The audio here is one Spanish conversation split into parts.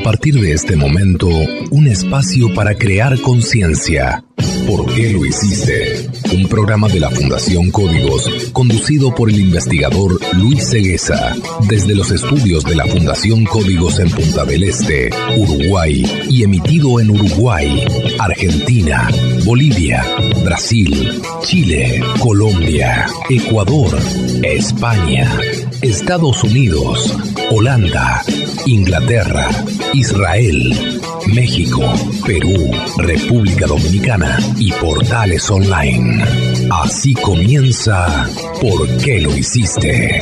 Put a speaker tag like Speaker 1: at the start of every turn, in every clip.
Speaker 1: partir de este momento, un espacio para crear conciencia. ¿Por qué lo hiciste? Un programa de la Fundación Códigos, conducido por el investigador Luis Cegueza, desde los estudios de la Fundación Códigos en Punta del Este, Uruguay, y emitido en Uruguay, Argentina, Bolivia, Brasil, Chile, Colombia, Ecuador, España, Estados Unidos, Holanda, Inglaterra, Israel, México, Perú, República Dominicana y portales online. Así comienza ¿Por qué lo hiciste?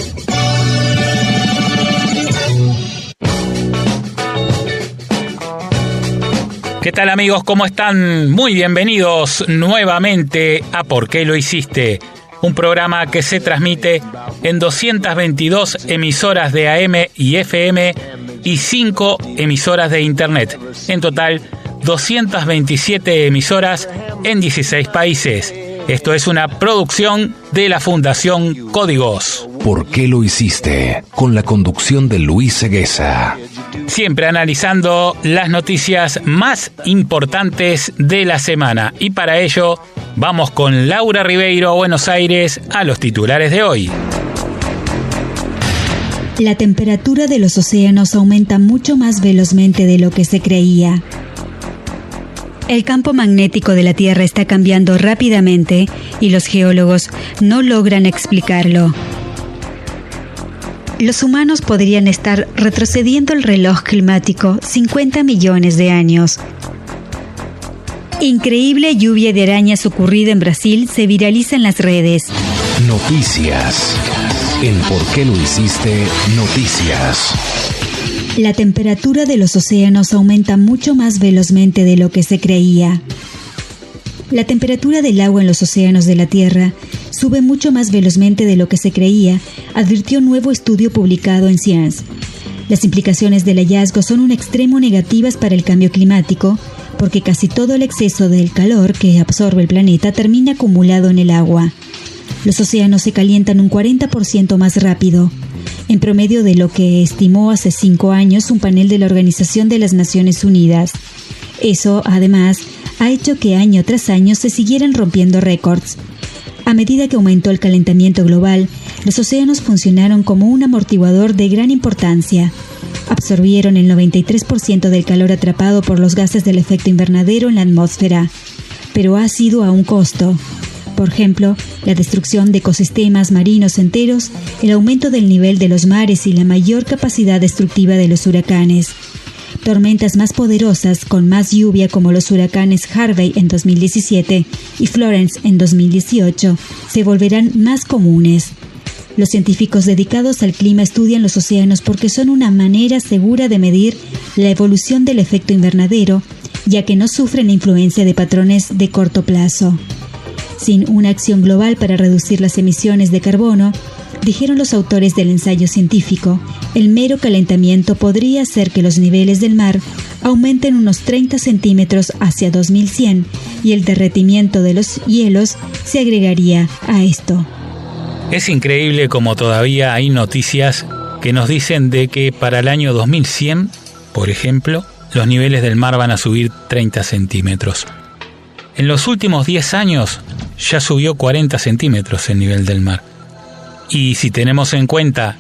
Speaker 2: ¿Qué tal, amigos? ¿Cómo están? Muy bienvenidos nuevamente a ¿Por qué lo hiciste? Un programa que se transmite en 222 emisoras de AM y FM y 5 emisoras de Internet. En total, 227 emisoras en 16 países. Esto es una producción de la Fundación Códigos.
Speaker 1: ¿Por qué lo hiciste? Con la conducción de Luis Cegueza.
Speaker 2: Siempre analizando las noticias más importantes de la semana. Y para ello, vamos con Laura Ribeiro a Buenos Aires a los titulares de hoy.
Speaker 3: La temperatura de los océanos aumenta mucho más velozmente de lo que se creía. El campo magnético de la Tierra está cambiando rápidamente y los geólogos no logran explicarlo. Los humanos podrían estar retrocediendo el reloj climático 50 millones de años. Increíble lluvia de arañas ocurrida en Brasil se viraliza en las redes.
Speaker 1: Noticias. En ¿Por qué lo hiciste? Noticias.
Speaker 3: La temperatura de los océanos aumenta mucho más velozmente de lo que se creía. La temperatura del agua en los océanos de la Tierra sube mucho más velozmente de lo que se creía, advirtió un nuevo estudio publicado en Science. Las implicaciones del hallazgo son un extremo negativas para el cambio climático, porque casi todo el exceso del calor que absorbe el planeta termina acumulado en el agua. Los océanos se calientan un 40% más rápido, en promedio de lo que estimó hace 5 años un panel de la Organización de las Naciones Unidas. Eso, además, ha hecho que año tras año se siguieran rompiendo récords. A medida que aumentó el calentamiento global, los océanos funcionaron como un amortiguador de gran importancia. Absorbieron el 93% del calor atrapado por los gases del efecto invernadero en la atmósfera, pero ha sido a un costo. Por ejemplo, la destrucción de ecosistemas marinos enteros, el aumento del nivel de los mares y la mayor capacidad destructiva de los huracanes. Tormentas más poderosas, con más lluvia como los huracanes Harvey en 2017 y Florence en 2018, se volverán más comunes. Los científicos dedicados al clima estudian los océanos porque son una manera segura de medir la evolución del efecto invernadero, ya que no sufren influencia de patrones de corto plazo. Sin una acción global para reducir las emisiones de carbono, dijeron los autores del ensayo científico, el mero calentamiento podría hacer que los niveles del mar aumenten unos 30 centímetros hacia 2100 y el derretimiento de los hielos se agregaría a esto.
Speaker 2: Es increíble como todavía hay noticias que nos dicen de que para el año 2100, por ejemplo, los niveles del mar van a subir 30 centímetros. En los últimos 10 años ya subió 40 centímetros el nivel del mar. Y si tenemos en cuenta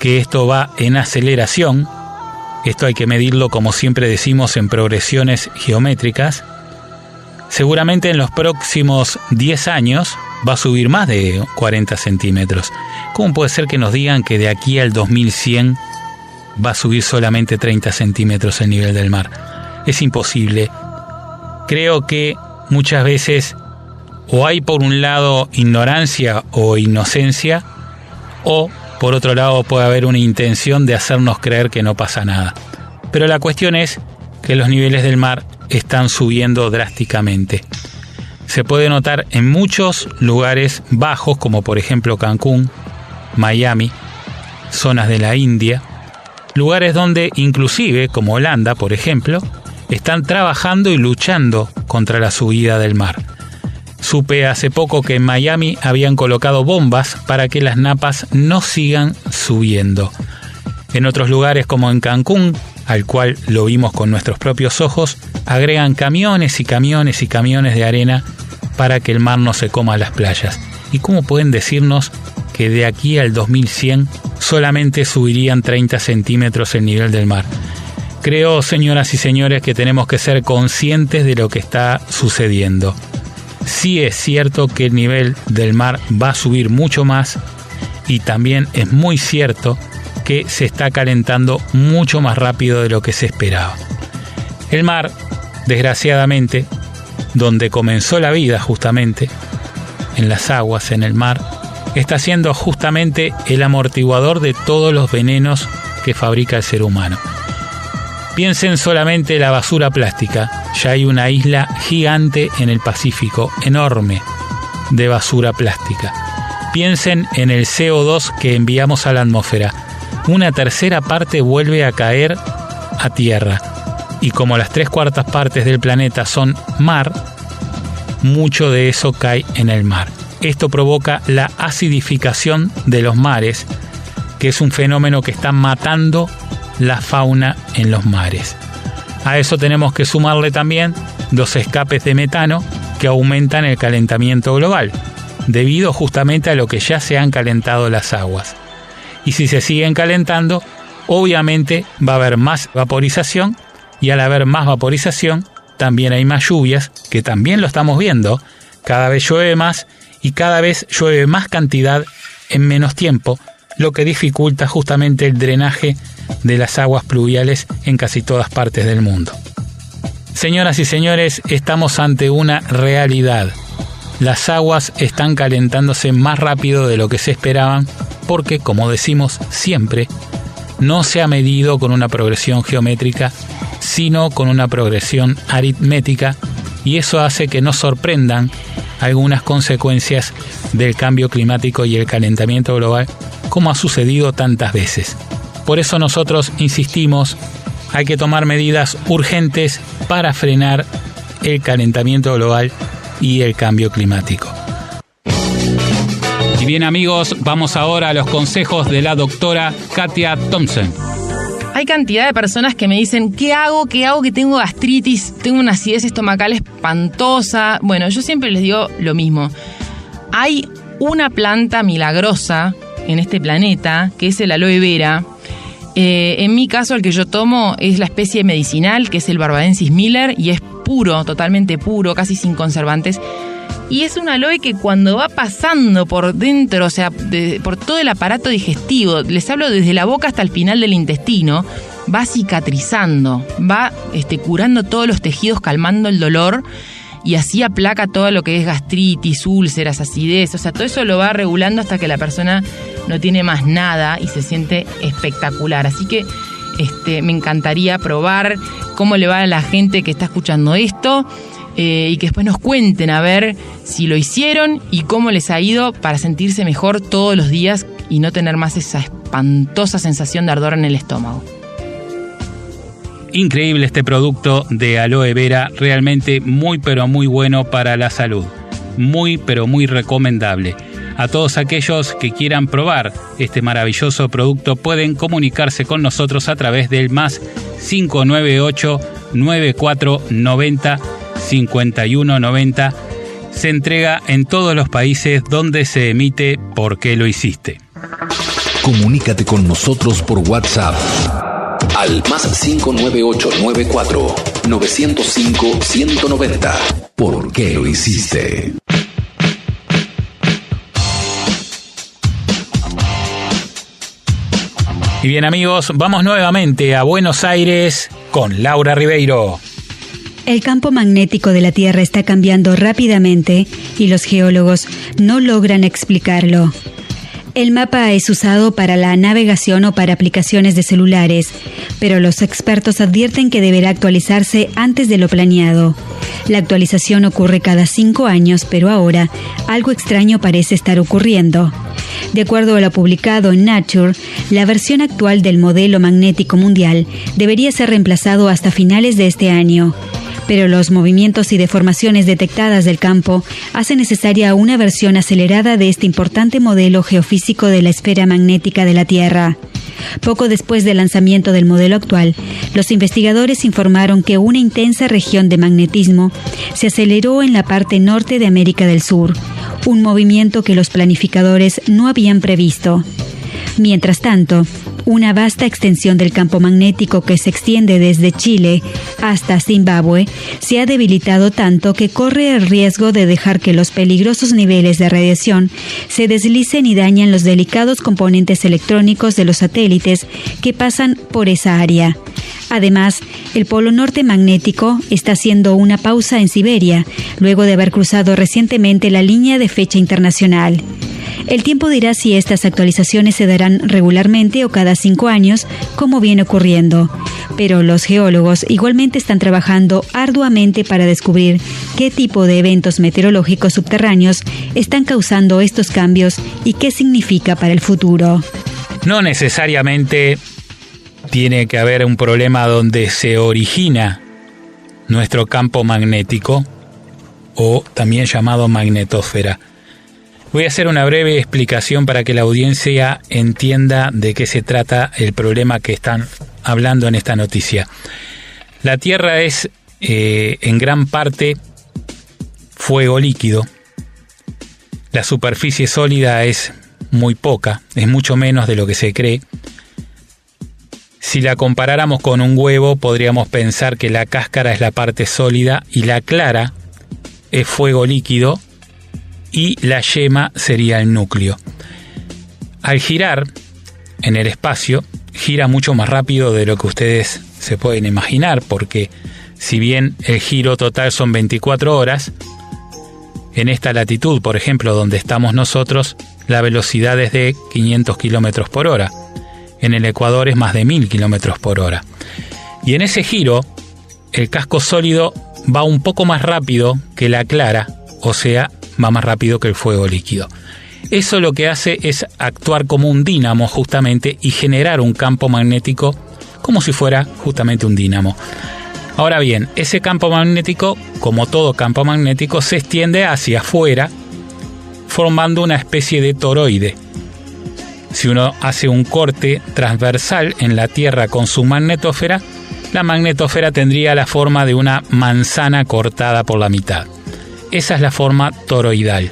Speaker 2: que esto va en aceleración, esto hay que medirlo, como siempre decimos, en progresiones geométricas, seguramente en los próximos 10 años va a subir más de 40 centímetros. ¿Cómo puede ser que nos digan que de aquí al 2100 va a subir solamente 30 centímetros el nivel del mar? Es imposible. Creo que muchas veces o hay por un lado ignorancia o inocencia, o por otro lado puede haber una intención de hacernos creer que no pasa nada. Pero la cuestión es que los niveles del mar están subiendo drásticamente. Se puede notar en muchos lugares bajos, como por ejemplo Cancún, Miami, zonas de la India, lugares donde inclusive, como Holanda, por ejemplo, están trabajando y luchando contra la subida del mar. Supe hace poco que en Miami habían colocado bombas para que las napas no sigan subiendo. En otros lugares como en Cancún, al cual lo vimos con nuestros propios ojos, agregan camiones y camiones y camiones de arena para que el mar no se coma las playas. ¿Y cómo pueden decirnos que de aquí al 2100 solamente subirían 30 centímetros el nivel del mar? Creo, señoras y señores, que tenemos que ser conscientes de lo que está sucediendo. Sí es cierto que el nivel del mar va a subir mucho más y también es muy cierto que se está calentando mucho más rápido de lo que se esperaba. El mar, desgraciadamente, donde comenzó la vida justamente, en las aguas, en el mar, está siendo justamente el amortiguador de todos los venenos que fabrica el ser humano. Piensen solamente en la basura plástica. Ya hay una isla gigante en el Pacífico, enorme, de basura plástica. Piensen en el CO2 que enviamos a la atmósfera. Una tercera parte vuelve a caer a tierra. Y como las 3/4 partes del planeta son mar, mucho de eso cae en el mar. Esto provoca la acidificación de los mares, que es un fenómeno que está matando la fauna en los mares. A eso tenemos que sumarle también los escapes de metano que aumentan el calentamiento global, debido justamente a lo que ya se han calentado las aguas. Y si se siguen calentando, obviamente va a haber más vaporización, y al haber más vaporización, también hay más lluvias, que también lo estamos viendo. Cada vez llueve más y cada vez llueve más cantidad en menos tiempo, lo que dificulta justamente el drenaje de las aguas pluviales en casi todas partes del mundo. Señoras y señores, estamos ante una realidad. Las aguas están calentándose más rápido de lo que se esperaban porque, como decimos siempre, no se ha medido con una progresión geométrica, sino con una progresión aritmética, y eso hace que nos sorprendan algunas consecuencias del cambio climático y el calentamiento global, como ha sucedido tantas veces. Por eso nosotros insistimos, hay que tomar medidas urgentes para frenar el calentamiento global y el cambio climático. Y bien, amigos, vamos ahora a los consejos de la doctora Katia Thompson.
Speaker 4: Hay cantidad de personas que me dicen, ¿qué hago? ¿Qué hago? Que tengo gastritis, tengo una acidez estomacal espantosa. Bueno, yo siempre les digo lo mismo. Hay una planta milagrosa en este planeta, que es el aloe vera. En mi caso, el que yo tomo es la especie medicinal, que es el Barbadensis Miller, y es puro, totalmente puro, casi sin conservantes. Y es un aloe que cuando va pasando por dentro, o sea, por todo el aparato digestivo, les hablo desde la boca hasta el final del intestino, va cicatrizando, va curando todos los tejidos, calmando el dolor, y así aplaca todo lo que es gastritis, úlceras, acidez, o sea, todo eso lo va regulando hasta que la persona no tiene más nada y se siente espectacular. Así que me encantaría probar cómo le va a la gente que está escuchando esto. Y que después nos cuenten a ver si lo hicieron y cómo les ha ido para sentirse mejor todos los días y no tener más esa espantosa sensación de ardor en el estómago.
Speaker 2: Increíble este producto de aloe vera, realmente muy pero muy bueno para la salud. Muy pero muy recomendable. A todos aquellos que quieran probar este maravilloso producto pueden comunicarse con nosotros a través del más 598 9490 5190. Se entrega en todos los países donde se emite ¿Por qué lo hiciste?
Speaker 1: Comunícate con nosotros por WhatsApp al más 59894 905 190. ¿Por qué lo hiciste?
Speaker 2: Y bien, amigos, vamos nuevamente a Buenos Aires con Laura Ribeiro.
Speaker 3: El campo magnético de la Tierra está cambiando rápidamente y los geólogos no logran explicarlo. El mapa es usado para la navegación o para aplicaciones de celulares, pero los expertos advierten que deberá actualizarse antes de lo planeado. La actualización ocurre cada 5 años, pero ahora algo extraño parece estar ocurriendo. De acuerdo a lo publicado en Nature, la versión actual del modelo magnético mundial debería ser reemplazado hasta finales de este año. Pero los movimientos y deformaciones detectadas del campo hacen necesaria una versión acelerada de este importante modelo geofísico de la esfera magnética de la Tierra. Poco después del lanzamiento del modelo actual, los investigadores informaron que una intensa región de magnetismo se aceleró en la parte norte de América del Sur, un movimiento que los planificadores no habían previsto. Mientras tanto, una vasta extensión del campo magnético que se extiende desde Chile hasta Zimbabue se ha debilitado tanto que corre el riesgo de dejar que los peligrosos niveles de radiación se deslicen y dañen los delicados componentes electrónicos de los satélites que pasan por esa área. Además, el Polo Norte magnético está haciendo una pausa en Siberia, luego de haber cruzado recientemente la línea de fecha internacional. El tiempo dirá si estas actualizaciones se darán regularmente o cada 5 años, como viene ocurriendo. Pero los geólogos igualmente están trabajando arduamente para descubrir qué tipo de eventos meteorológicos subterráneos están causando estos cambios y qué significa para el futuro.
Speaker 2: No necesariamente tiene que haber un problema donde se origina nuestro campo magnético, o también llamado magnetosfera. Voy a hacer una breve explicación para que la audiencia entienda de qué se trata el problema que están hablando en esta noticia. La Tierra es en gran parte fuego líquido. La superficie sólida es muy poca, es mucho menos de lo que se cree. Si la comparáramos con un huevo, podríamos pensar que la cáscara es la parte sólida y la clara es fuego líquido y la yema sería el núcleo. Al girar en el espacio, gira mucho más rápido de lo que ustedes se pueden imaginar, porque si bien el giro total son 24 horas, en esta latitud, por ejemplo, donde estamos nosotros, la velocidad es de 500 kilómetros por hora. En el Ecuador es más de 1000 kilómetros por hora. Y en ese giro, el casco sólido va un poco más rápido que la clara, o sea, va más rápido que el fuego líquido. Eso lo que hace es actuar como un dínamo justamente y generar un campo magnético como si fuera justamente un dínamo. Ahora bien, ese campo magnético, como todo campo magnético, se extiende hacia afuera formando una especie de toroide. Si uno hace un corte transversal en la Tierra con su magnetosfera, la magnetosfera tendría la forma de una manzana cortada por la mitad. Esa es la forma toroidal.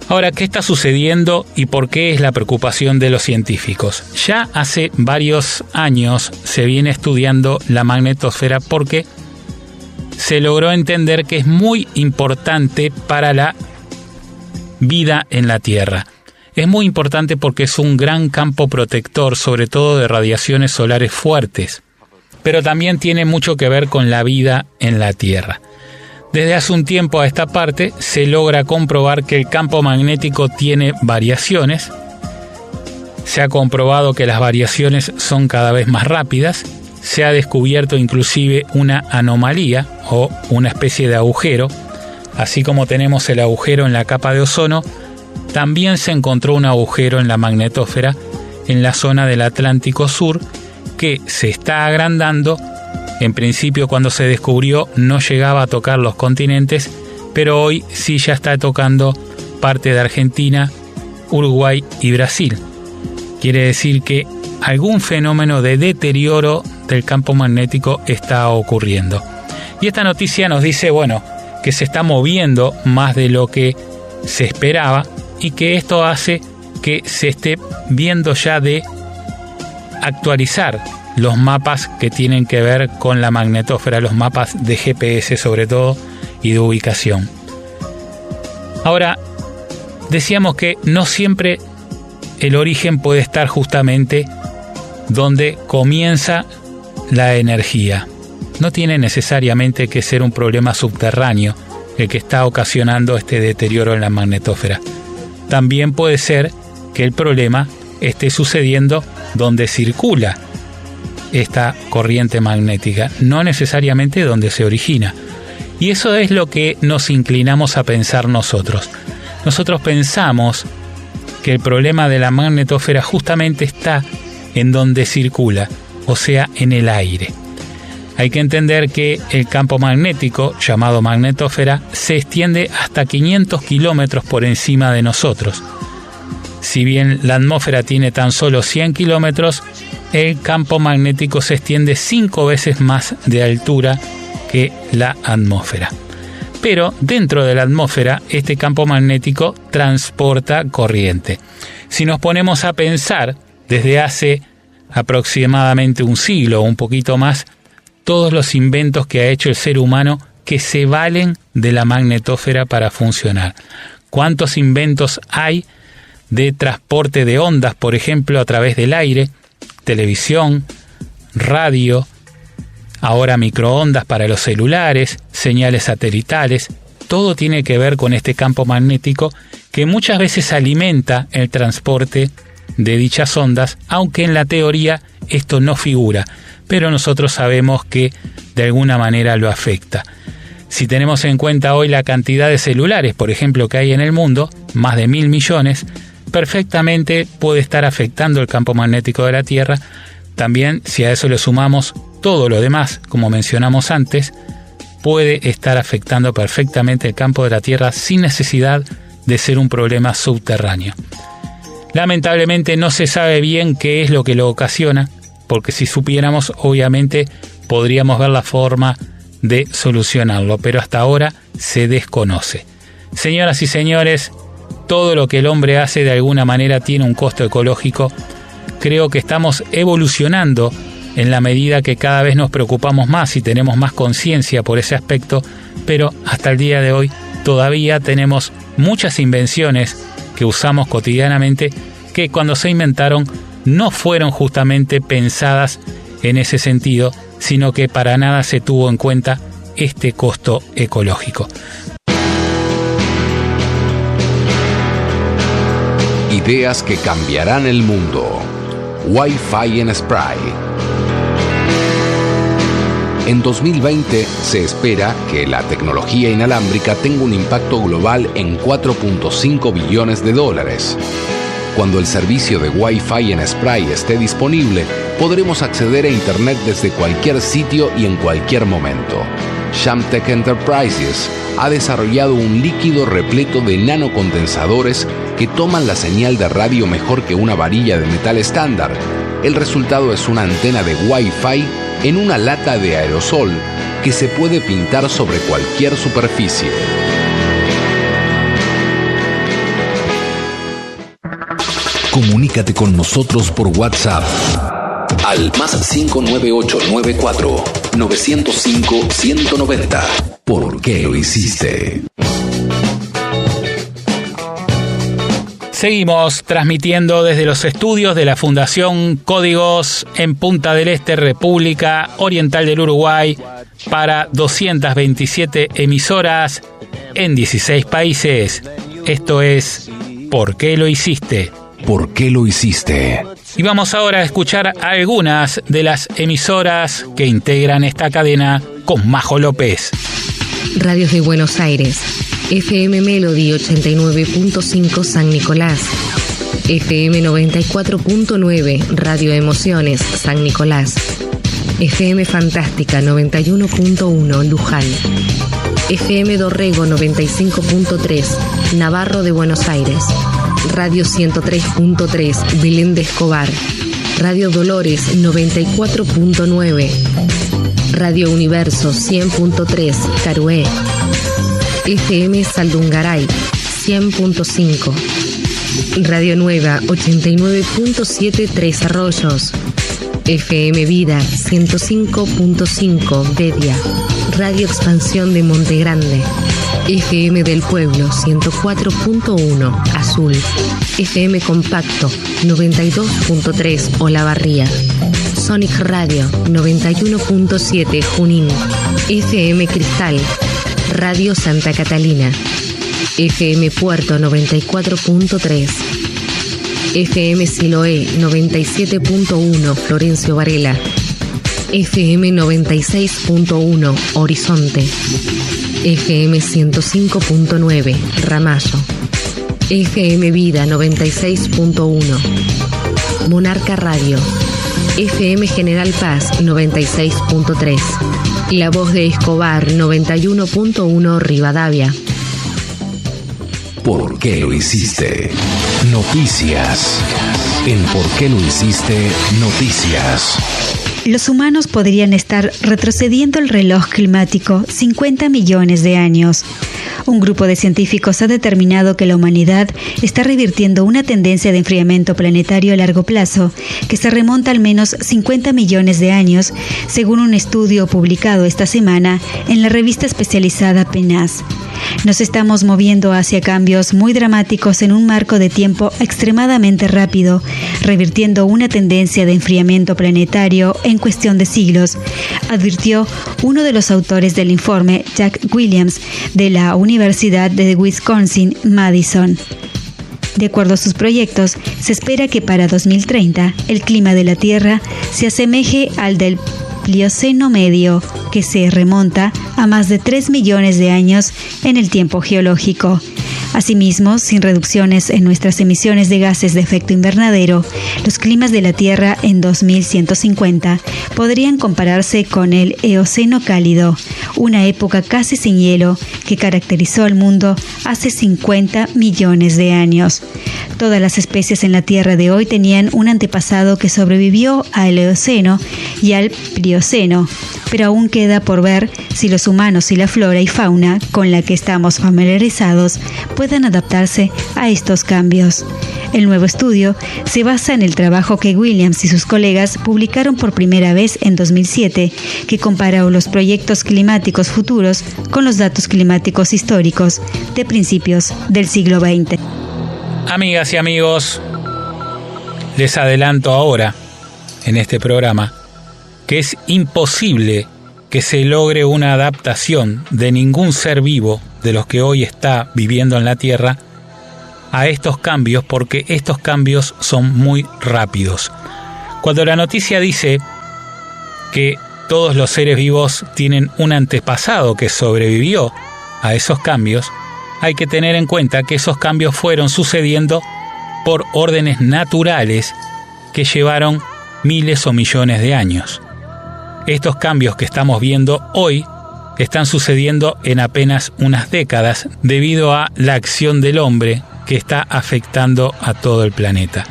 Speaker 2: Ahora, ¿qué está sucediendo y por qué es la preocupación de los científicos? Ya hace varios años se viene estudiando la magnetosfera porque se logró entender que es muy importante para la vida en la Tierra. Es muy importante porque es un gran campo protector, sobre todo de radiaciones solares fuertes, pero también tiene mucho que ver con la vida en la Tierra. Desde hace un tiempo a esta parte se logra comprobar que el campo magnético tiene variaciones. Se ha comprobado que las variaciones son cada vez más rápidas. Se ha descubierto inclusive una anomalía o una especie de agujero. Así como tenemos el agujero en la capa de ozono, también se encontró un agujero en la magnetosfera en la zona del Atlántico Sur que se está agrandando. En principio, cuando se descubrió, no llegaba a tocar los continentes, pero hoy sí ya está tocando parte de Argentina, Uruguay y Brasil. Quiere decir que algún fenómeno de deterioro del campo magnético está ocurriendo. Y esta noticia nos dice, que se está moviendo más de lo que se esperaba y que esto hace que se esté viendo ya de actualizar los mapas que tienen que ver con la magnetosfera, los mapas de GPS sobre todo y de ubicación. Ahora, decíamos que no siempre el origen puede estar justamente donde comienza la energía. No tiene necesariamente que ser un problema subterráneo el que está ocasionando este deterioro en la magnetosfera. También puede ser que el problema esté sucediendo donde circula esta corriente magnética, no necesariamente donde se origina. Y eso es lo que nos inclinamos a pensar nosotros. Nosotros pensamos que el problema de la magnetosfera justamente está en donde circula, o sea, en el aire. Hay que entender que el campo magnético, llamado magnetósfera, se extiende hasta 500 kilómetros por encima de nosotros. Si bien la atmósfera tiene tan solo 100 kilómetros, el campo magnético se extiende 5 veces más de altura que la atmósfera. Pero dentro de la atmósfera, este campo magnético transporta corriente. Si nos ponemos a pensar, desde hace aproximadamente un siglo o un poquito más, todos los inventos que ha hecho el ser humano que se valen de la magnetósfera para funcionar. ¿Cuántos inventos hay de transporte de ondas, por ejemplo, a través del aire, televisión, radio, ahora microondas para los celulares, señales satelitales? Todo tiene que ver con este campo magnético que muchas veces alimenta el transporte de dichas ondas, aunque en la teoría esto no figura, pero nosotros sabemos que de alguna manera lo afecta. Si tenemos en cuenta hoy la cantidad de celulares, por ejemplo, que hay en el mundo, más de 1.000 millones, perfectamente puede estar afectando el campo magnético de la Tierra. También, si a eso le sumamos todo lo demás, como mencionamos antes, puede estar afectando perfectamente el campo de la Tierra sin necesidad de ser un problema subterráneo. Lamentablemente no se sabe bien qué es lo que lo ocasiona, porque si supiéramos, obviamente podríamos ver la forma de solucionarlo, pero hasta ahora se desconoce. Señoras y señores, todo lo que el hombre hace de alguna manera tiene un costo ecológico. Creo que estamos evolucionando en la medida que cada vez nos preocupamos más y tenemos más conciencia por ese aspecto, pero hasta el día de hoy todavía tenemos muchas invenciones que usamos cotidianamente que cuando se inventaron no fueron justamente pensadas en ese sentido, sino que para nada se tuvo en cuenta este costo ecológico.
Speaker 1: Ideas que cambiarán el mundo. Wi-Fi en Spray. En 2020 se espera que la tecnología inalámbrica tenga un impacto global en $4.5 billones. Cuando el servicio de Wi-Fi en Spray esté disponible, podremos acceder a Internet desde cualquier sitio y en cualquier momento. Shamtec Enterprises ha desarrollado un líquido repleto de nanocondensadores que toman la señal de radio mejor que una varilla de metal estándar. El resultado es una antena de Wi-Fi en una lata de aerosol que se puede pintar sobre cualquier superficie. Comunícate con nosotros por WhatsApp al +598 94 905 190. ¿Por qué lo hiciste?
Speaker 2: Seguimos transmitiendo desde los estudios de la Fundación Códigos en Punta del Este, República Oriental del Uruguay, para 227 emisoras en 16 países. Esto es ¿Por qué lo hiciste?
Speaker 1: ¿Por qué lo hiciste?
Speaker 2: Y vamos ahora a escuchar algunas de las emisoras que integran esta cadena con Majo López.
Speaker 5: Radios de Buenos Aires. FM Melody 89.5 San Nicolás. FM 94.9 Radio Emociones San Nicolás. FM Fantástica 91.1 Luján. FM Dorrego 95.3 Navarro de Buenos Aires. Radio 103.3 Belén de Escobar. Radio Dolores 94.9. Radio Universo 100.3 Carué. FM Saldungaray 100.5. Radio Nueva 89.7 Tres Arroyos. FM Vida 105.5 Bedia. Radio Expansión de Monte Grande. FM del Pueblo 104.1 Azul. FM Compacto 92.3 Olavarría. Sonic Radio 91.7 Junín. FM Cristal. Radio Santa Catalina. FM Puerto 94.3. FM Siloé 97.1 Florencio Varela. FM 96.1 Horizonte. FM 105.9 Ramallo. FM Vida 96.1 Monarca Radio. FM General Paz 96.3. La Voz de Escobar 91.1 Rivadavia.
Speaker 1: ¿Por qué lo hiciste? Noticias. En ¿Por qué lo hiciste? Noticias.
Speaker 3: Los humanos podrían estar retrocediendo el reloj climático 50 millones de años. Un grupo de científicos ha determinado que la humanidad está revirtiendo una tendencia de enfriamiento planetario a largo plazo que se remonta al menos 50 millones de años, según un estudio publicado esta semana en la revista especializada PNAS. Nos estamos moviendo hacia cambios muy dramáticos en un marco de tiempo extremadamente rápido, revirtiendo una tendencia de enfriamiento planetario en cuestión de siglos, advirtió uno de los autores del informe, Jack Williams, de la Universidad de Wisconsin-Madison. De acuerdo a sus proyectos, se espera que para 2030 el clima de la Tierra se asemeje al del Plioceno medio, que se remonta a más de 3 millones de años en el tiempo geológico. Asimismo, sin reducciones en nuestras emisiones de gases de efecto invernadero, los climas de la Tierra en 2150 podrían compararse con el Eoceno cálido, una época casi sin hielo que caracterizó al mundo hace 50 millones de años. Todas las especies en la Tierra de hoy tenían un antepasado que sobrevivió al Eoceno y al Plioceno, pero aún queda por ver si los humanos y la flora y fauna con la que estamos familiarizados puedan adaptarse a estos cambios. El nuevo estudio se basa en el trabajo que Williams y sus colegas publicaron por primera vez en 2007, que comparó los proyectos climáticos futuros con los datos climáticos históricos de principios del siglo XX.
Speaker 2: Amigas y amigos, les adelanto ahora en este programa que es imposible que se logre una adaptación de ningún ser vivo de los que hoy está viviendo en la Tierra a estos cambios, porque estos cambios son muy rápidos. Cuando la noticia dice que todos los seres vivos tienen un antepasado que sobrevivió a esos cambios, hay que tener en cuenta que esos cambios fueron sucediendo por órdenes naturales que llevaron miles o millones de años. Estos cambios que estamos viendo hoy están sucediendo en apenas unas décadas debido a la acción del hombre que está afectando a todo el planeta.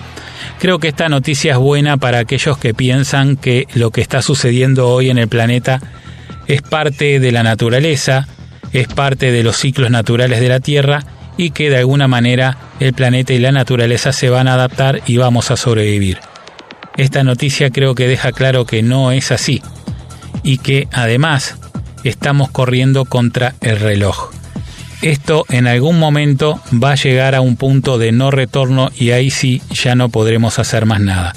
Speaker 2: Creo que esta noticia es buena para aquellos que piensan que lo que está sucediendo hoy en el planeta es parte de la naturaleza, es parte de los ciclos naturales de la Tierra y que de alguna manera el planeta y la naturaleza se van a adaptar y vamos a sobrevivir. Esta noticia creo que deja claro que no es así y que además estamos corriendo contra el reloj. Esto en algún momento va a llegar a un punto de no retorno y ahí sí ya no podremos hacer más nada.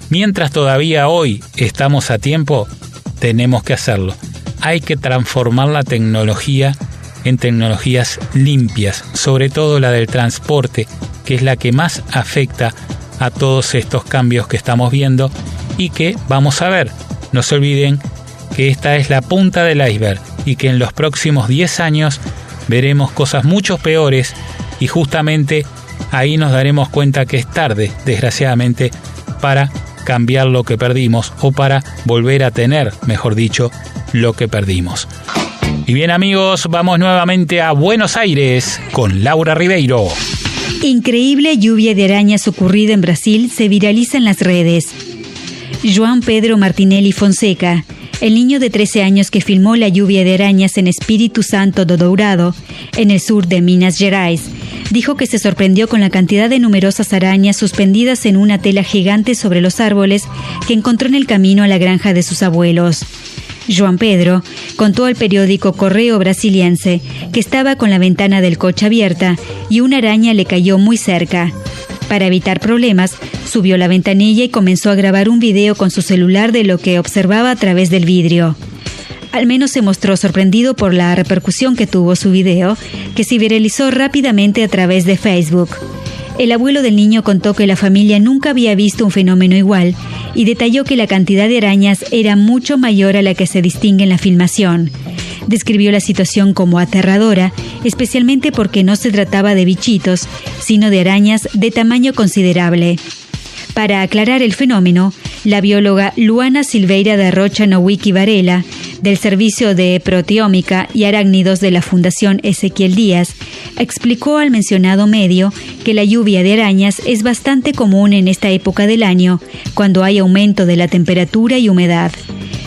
Speaker 2: Mientras todavía hoy estamos a tiempo, tenemos que hacerlo. Hay que transformar la tecnología en tecnologías limpias, sobre todo la del transporte, que es la que más afecta a todos estos cambios que estamos viendo y que vamos a ver. No se olviden que esta es la punta del iceberg y que en los próximos 10 años veremos cosas mucho peores y justamente ahí nos daremos cuenta que es tarde, desgraciadamente, para cambiar lo que perdimos o para volver a tener, mejor dicho, lo que perdimos. Y bien amigos, vamos nuevamente a Buenos Aires con Laura Ribeiro.
Speaker 3: Increíble lluvia de arañas ocurrida en Brasil se viraliza en las redes. João Pedro Martinelli Fonseca, el niño de 13 años que filmó la lluvia de arañas en Espírito Santo do Dourado, en el sur de Minas Gerais, dijo que se sorprendió con la cantidad de numerosas arañas suspendidas en una tela gigante sobre los árboles que encontró en el camino a la granja de sus abuelos. João Pedro contó al periódico Correo Brasiliense que estaba con la ventana del coche abierta y una araña le cayó muy cerca. Para evitar problemas, subió la ventanilla y comenzó a grabar un video con su celular de lo que observaba a través del vidrio. Al menos se mostró sorprendido por la repercusión que tuvo su video, que se viralizó rápidamente a través de Facebook. El abuelo del niño contó que la familia nunca había visto un fenómeno igual y detalló que la cantidad de arañas era mucho mayor a la que se distingue en la filmación. Describió la situación como aterradora, especialmente porque no se trataba de bichitos, sino de arañas de tamaño considerable. Para aclarar el fenómeno, la bióloga Luana Silveira da Rocha Nowicki Varela, del Servicio de Proteómica y Arácnidos de la Fundación Ezequiel Díaz, explicó al mencionado medio que la lluvia de arañas es bastante común en esta época del año, cuando hay aumento de la temperatura y humedad.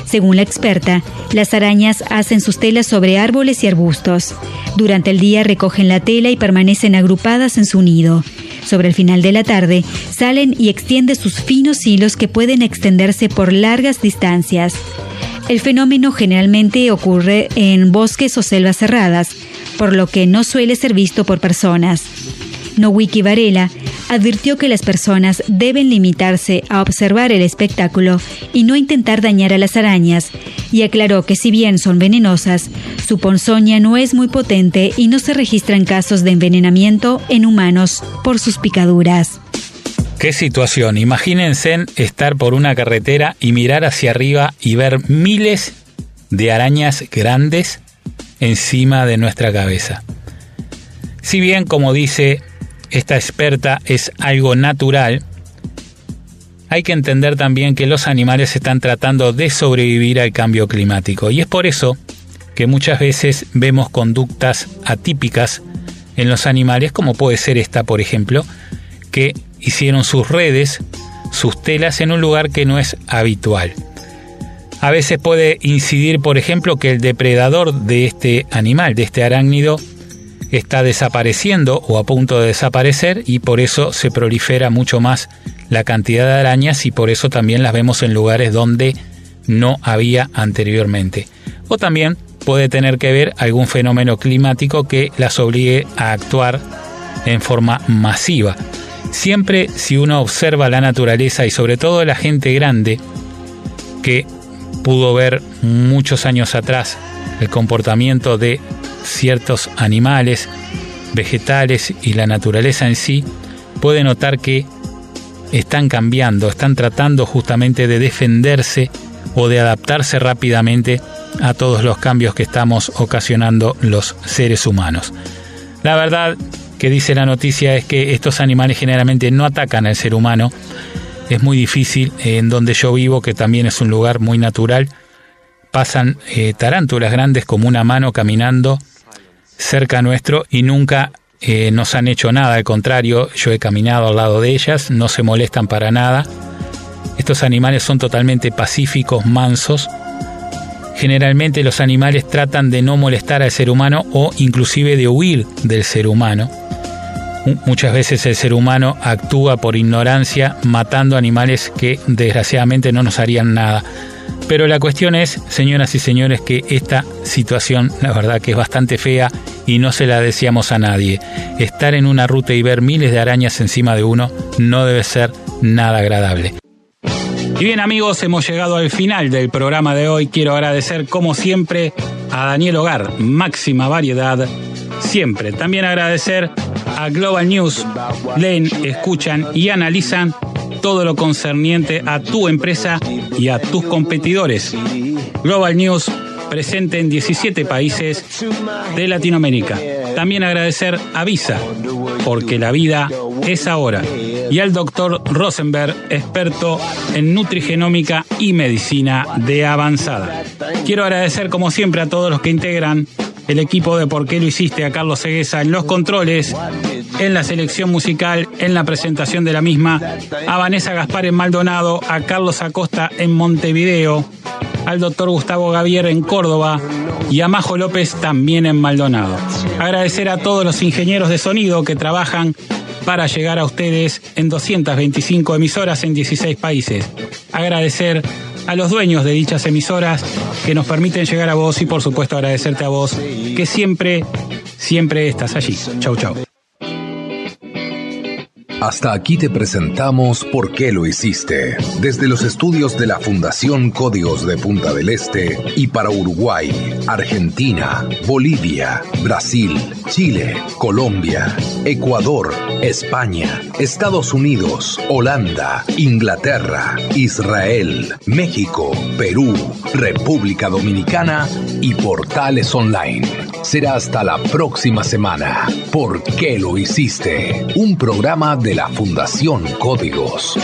Speaker 3: Según la experta, las arañas hacen sus telas sobre árboles y arbustos. Durante el día recogen la tela y permanecen agrupadas en su nido. Sobre el final de la tarde, salen y extienden sus finos hilos que pueden extenderse por largas distancias. El fenómeno generalmente ocurre en bosques o selvas cerradas, por lo que no suele ser visto por personas. Nowicki Varela advirtió que las personas deben limitarse a observar el espectáculo y no intentar dañar a las arañas, y aclaró que si bien son venenosas, su ponzoña no es muy potente y no se registran casos de envenenamiento en humanos por sus picaduras.
Speaker 2: Qué situación, imagínense estar por una carretera y mirar hacia arriba y ver miles de arañas grandes encima de nuestra cabeza. Si bien, como dice esta experta, es algo natural, hay que entender también que los animales están tratando de sobrevivir al cambio climático, y es por eso que muchas veces vemos conductas atípicas en los animales, como puede ser esta, por ejemplo, que hicieron sus redes, sus telas en un lugar que no es habitual. A veces puede incidir, por ejemplo, que el depredador de este animal, de este arácnido, está desapareciendo o a punto de desaparecer, y por eso se prolifera mucho más la cantidad de arañas, y por eso también las vemos en lugares donde no había anteriormente. O también puede tener que ver algún fenómeno climático que las obligue a actuar en forma masiva. Siempre, si uno observa la naturaleza, y sobre todo la gente grande que pudo ver muchos años atrás el comportamiento de ciertos animales, vegetales y la naturaleza en sí, puede notar que están cambiando, están tratando justamente de defenderse o de adaptarse rápidamente a todos los cambios que estamos ocasionando los seres humanos. La verdad que dice la noticia es que estos animales generalmente no atacan al ser humano. Es muy difícil, en donde yo vivo, que también es un lugar muy natural, pasan tarántulas grandes como una mano caminando cerca nuestro y nunca nos han hecho nada. Al contrario, yo he caminado al lado de ellas, no se molestan para nada. Estos animales son totalmente pacíficos, mansos. Generalmente los animales tratan de no molestar al ser humano o inclusive de huir del ser humano. Muchas veces el ser humano actúa por ignorancia, matando animales que desgraciadamente no nos harían nada. Pero la cuestión es, señoras y señores, que esta situación, la verdad que es bastante fea y no se la deseamos a nadie. Estar en una ruta y ver miles de arañas encima de uno no debe ser nada agradable. Y bien, amigos, hemos llegado al final del programa de hoy. Quiero agradecer, como siempre, a Daniel Hogar, máxima variedad siempre. También agradecer a Global News. Leen, escuchan y analizan todo lo concerniente a tu empresa y a tus competidores. Global News, presente en 17 países de Latinoamérica. También agradecer a Visa, porque la vida es ahora. Y al Dr. Rosenberg, experto en nutrigenómica y medicina de avanzada. Quiero agradecer, como siempre, a todos los que integran el equipo de ¿Por qué lo hiciste? A Carlos Ceguesa en los controles, en la selección musical, en la presentación de la misma, a Vanessa Gaspar en Maldonado, a Carlos Acosta en Montevideo, al doctor Gustavo Gavier en Córdoba y a Majo López también en Maldonado. Agradecer a todos los ingenieros de sonido que trabajan para llegar a ustedes en 225 emisoras en 16 países. Agradecer a los dueños de dichas emisoras que nos permiten llegar a vos, y por supuesto agradecerte a vos que siempre estás allí. Chau, chau.
Speaker 1: Hasta aquí te presentamos ¿Por qué lo hiciste? Desde los estudios de la Fundación Códigos de Punta del Este y para Uruguay, Argentina, Bolivia, Brasil, Chile, Colombia, Ecuador, España, Estados Unidos, Holanda, Inglaterra, Israel, México, Perú, República Dominicana y Portales Online. Será hasta la próxima semana. ¿Por qué lo hiciste? Un programa de de la Fundación Códigos.